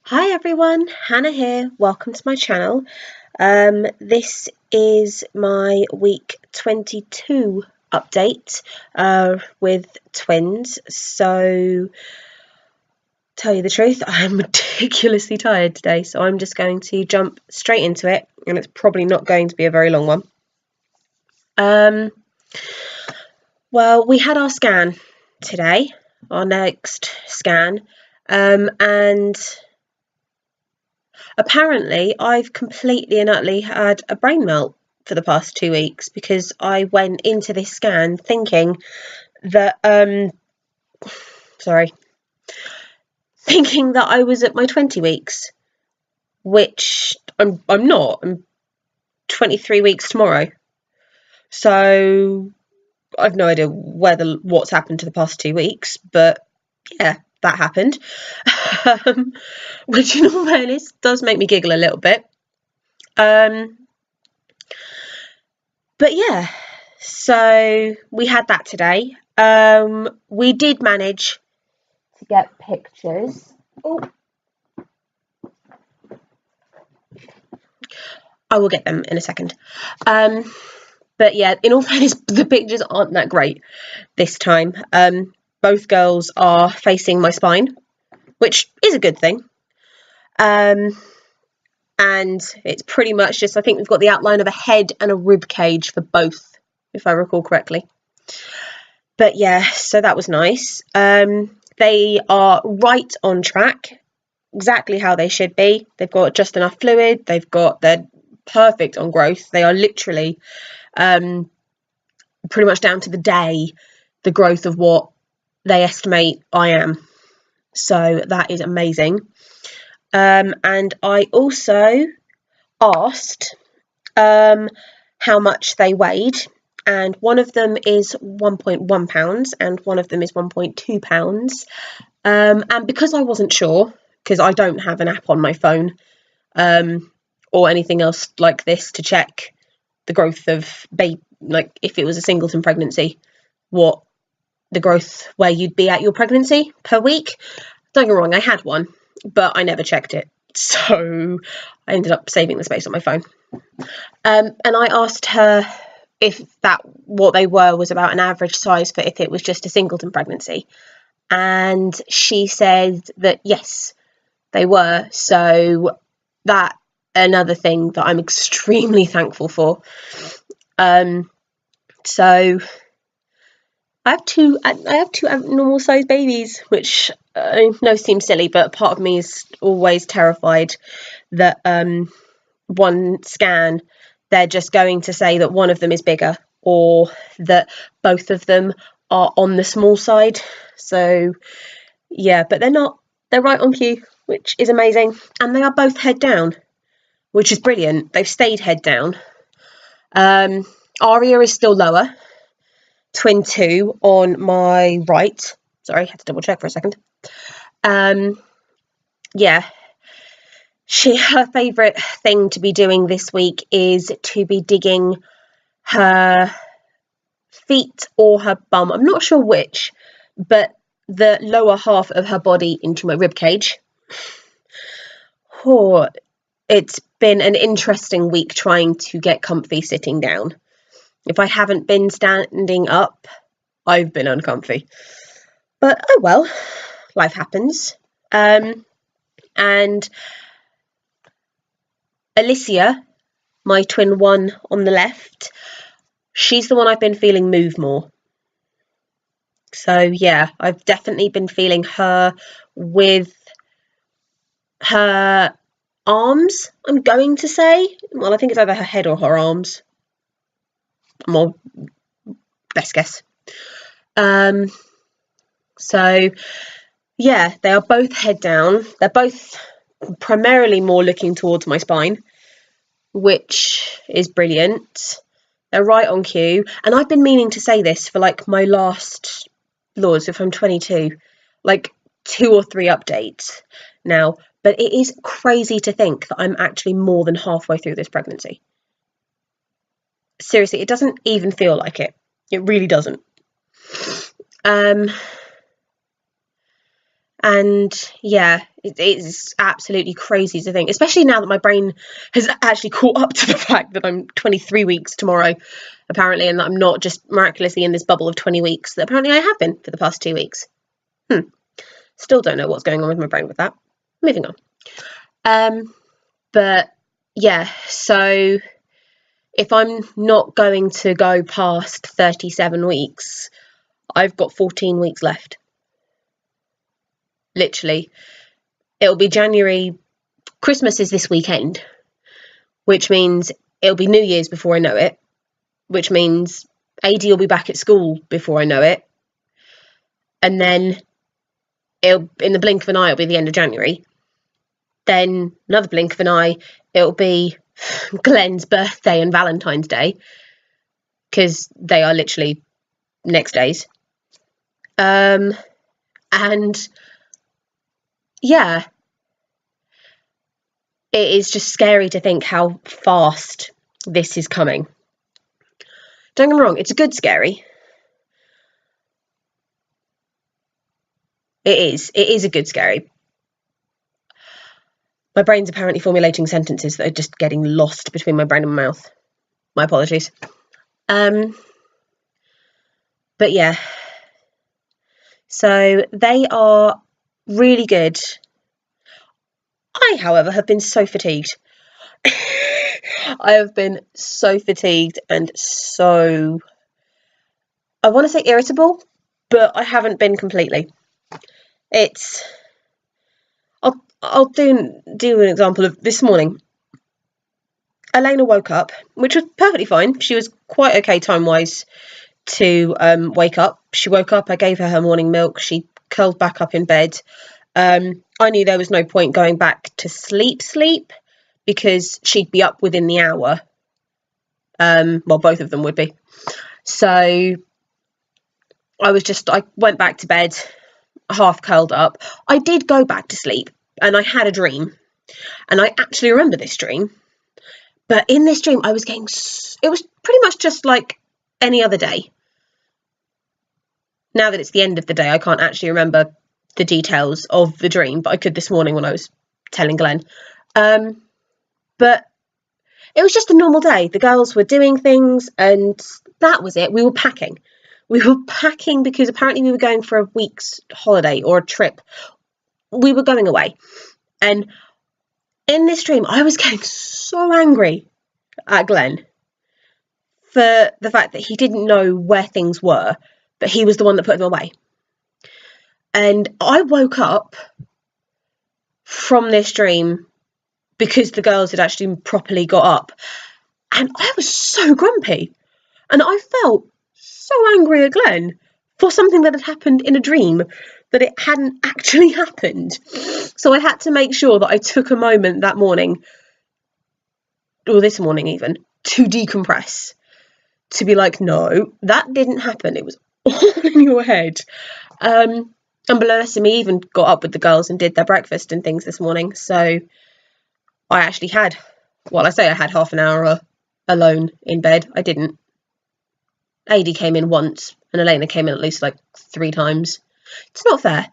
Hi everyone, Hannah here. Welcome to my channel. This is my week 22 update with twins. So, tell you the truth, I'm ridiculously tired today, so I'm just going to jump straight into it, and it's probably not going to be a very long one. Well, we had our scan today, our next scan, and apparently, I've completely and utterly had a brain melt for the past 2 weeks because I went into this scan thinking that, thinking that I was at my 20 weeks, which I'm not. I'm 23 weeks tomorrow. So I've no idea what's happened to the past 2 weeks, but yeah, that happened. Which in all fairness does make me giggle a little bit. But yeah, so we had that today. We did manage to get pictures. Oh, I will get them in a second. But yeah, in all fairness, the pictures aren't that great this time. Both girls are facing my spine, which is a good thing. And it's pretty much just, I think we've got the outline of a head and a rib cage for both, if I recall correctly. But yeah, so that was nice. They are right on track, exactly how they should be. They've got just enough fluid. They're perfect on growth. They are literally pretty much down to the day the growth of what they estimate I am. So that is amazing. And I also asked how much they weighed, and one of them is 1.1 pounds and one of them is 1.2 pounds. And because I wasn't sure, because I don't have an app on my phone or anything else like this to check the growth of baby, like if it was a singleton pregnancy, what the growth where you'd be at your pregnancy per week. Don't get me wrong, I had one, but I never checked it, so I ended up saving the space on my phone. And I asked her if that what they were was about an average size for if it was just a singleton pregnancy, and she said that yes, they were. So that another thing that I'm extremely thankful for. So I have two abnormal sized babies, which I know seems silly, but part of me is always terrified that one scan they're just going to say that one of them is bigger or that both of them are on the small side. So yeah, but they're not. They're right on cue, which is amazing. And they are both head down, which is brilliant. They've stayed head down. Aria is still lower, twin 2 on my right. Sorry, I had to double check for a second. Yeah, her favourite thing to be doing this week is to be digging her feet or her bum. I'm not sure which, but the lower half of her body into my rib cage. Oh, it's been an interesting week trying to get comfy sitting down. If I haven't been standing up, I've been uncomfy. But oh well, life happens. And Alicia, my twin 1 on the left, she's the one I've been feeling move more. So yeah, I've definitely been feeling her with her arms, I'm going to say. Well, I think it's either her head or her arms. More best guess. So yeah, they are both head down. They're both primarily more looking towards my spine, which is brilliant. They're right on cue. And I've been meaning to say this for like my last, Lords, if I'm 22, like 2 or 3 updates now. But it is crazy to think that I'm actually more than halfway through this pregnancy. Seriously, it doesn't even feel like it. It really doesn't. And yeah, it's absolutely crazy to think, especially now that my brain has actually caught up to the fact that I'm 23 weeks tomorrow, apparently, and that I'm not just miraculously in this bubble of 20 weeks that apparently I have been for the past 2 weeks. Still don't know what's going on with my brain with that. Moving on. But yeah, so if I'm not going to go past 37 weeks, I've got 14 weeks left. Literally. It'll be January. Christmas is this weekend, which means it'll be New Year's before I know it, which means AD will be back at school before I know it. And then in the blink of an eye, it'll be the end of January. Then another blink of an eye, it'll be Glenn's birthday and Valentine's Day, because they are literally next days. And yeah, it is just scary to think how fast this is coming. Don't get me wrong, it's a good scary. It is a good scary. My brain's apparently formulating sentences that are just getting lost between my brain and my mouth. My apologies. But yeah. So they are really good. I, however, have been so fatigued. I have been so fatigued and so, I want to say irritable, but I haven't been completely. I'll do an example of this morning. Elena woke up, which was perfectly fine. She was quite okay time-wise to wake up. She woke up, I gave her morning milk, she curled back up in bed. I knew there was no point going back to sleep, because she'd be up within the hour. Well, both of them would be. So I went back to bed, half curled up. I did go back to sleep, and I had a dream. And I actually remember this dream. But in this dream, it was pretty much just like any other day. Now that it's the end of the day, I can't actually remember the details of the dream, but I could this morning when I was telling Glenn. But it was just a normal day. The girls were doing things, and that was it. We were packing. Because apparently we were going for a week's holiday or a trip. We were going away. And in this dream, I was getting so angry at Glenn for the fact that he didn't know where things were, but he was the one that put them away. And I woke up from this dream because the girls had actually properly got up, and I was so grumpy, and I felt so angry at Glenn for something that had happened in a dream, that it hadn't actually happened. So I had to make sure that I took a moment that morning, or this morning even, to decompress, to be like, no, that didn't happen. It was all in your head. And bless me, even got up with the girls and did their breakfast and things this morning. So I actually had, I had half an hour alone in bed. I didn't. AD came in once, and Elena came in at least like 3 times. It's not fair.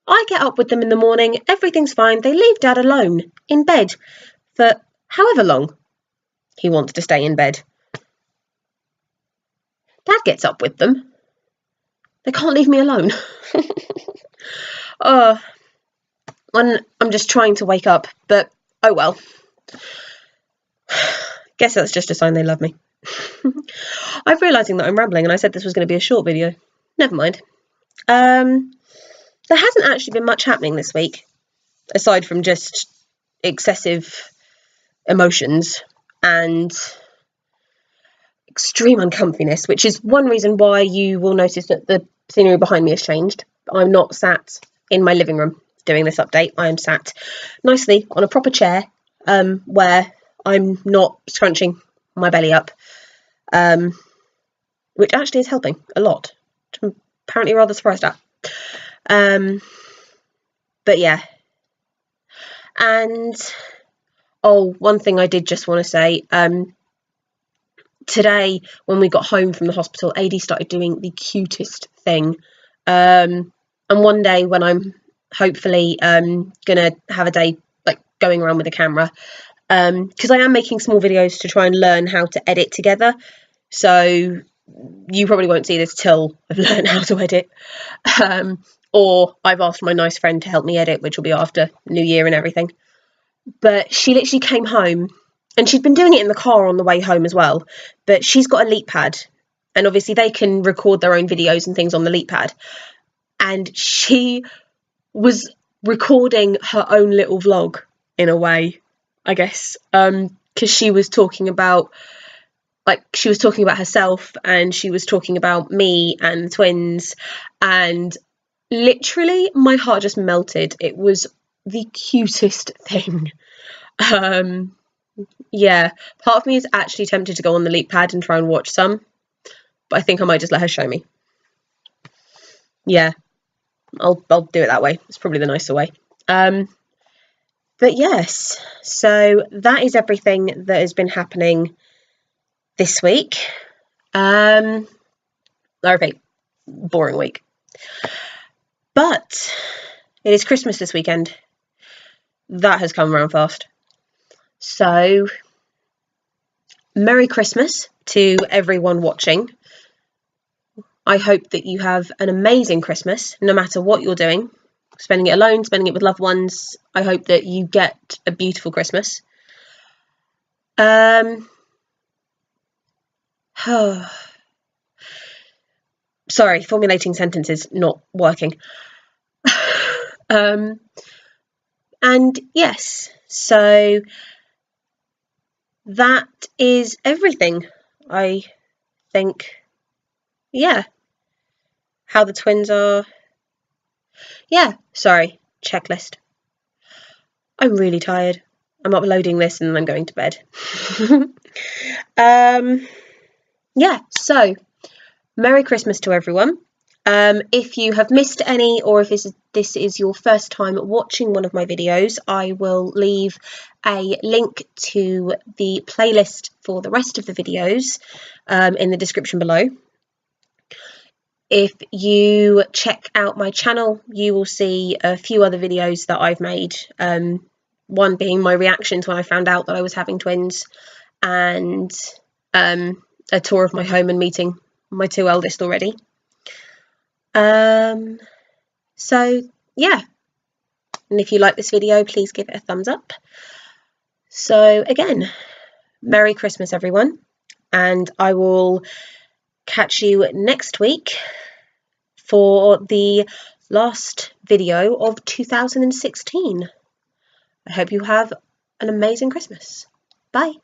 I get up with them in the morning, everything's fine. They leave Dad alone in bed for however long he wants to stay in bed. Dad gets up with them. They can't leave me alone. I'm just trying to wake up, but oh well. Guess that's just a sign they love me. I'm realising that I'm rambling, and I said this was going to be a short video. Never mind. There hasn't actually been much happening this week, aside from just excessive emotions and extreme uncomfiness, which is one reason why you will notice that the scenery behind me has changed. I'm not sat in my living room doing this update. I am sat nicely on a proper chair, where I'm not scrunching my belly up, which actually is helping a lot, which I'm apparently rather surprised at. But yeah. And one thing I did just want to say, today when we got home from the hospital, AD started doing the cutest thing. And one day when I'm hopefully gonna have a day like going around with a camera, because I am making small videos to try and learn how to edit together. So you probably won't see this till I've learned how to edit, or I've asked my nice friend to help me edit, which will be after New Year and everything. But she literally came home, and she'd been doing it in the car on the way home as well, but she's got a LeapPad, and obviously they can record their own videos and things on the LeapPad, and she was recording her own little vlog in a way, I guess, because she was talking about herself, and she was talking about me and the twins, and literally my heart just melted. It was the cutest thing. Yeah, part of me is actually tempted to go on the LeapPad and try and watch some, but I think I might just let her show me. Yeah, I'll do it that way. It's probably the nicer way. But yes, so that is everything that has been happening this week. I repeat, boring week. But it is Christmas this weekend. That has come around fast. So, Merry Christmas to everyone watching. I hope that you have an amazing Christmas, no matter what you're doing. Spending it alone, spending it with loved ones. I hope that you get a beautiful Christmas. Sorry, formulating sentences not working. And yes, so that is everything, I think. Yeah. How the twins are. Yeah, sorry, checklist. I'm really tired. I'm uploading this and then I'm going to bed. Yeah, so Merry Christmas to everyone. If you have missed any, or if this is your first time watching one of my videos, I will leave a link to the playlist for the rest of the videos in the description below. If you check out my channel, you will see a few other videos that I've made. One being my reactions when I found out that I was having twins, and a tour of my home and meeting my two eldest already. So yeah, and if you like this video, please give it a thumbs up. So again, Merry Christmas everyone, and I will catch you next week for the last video of 2016. I hope you have an amazing Christmas. Bye.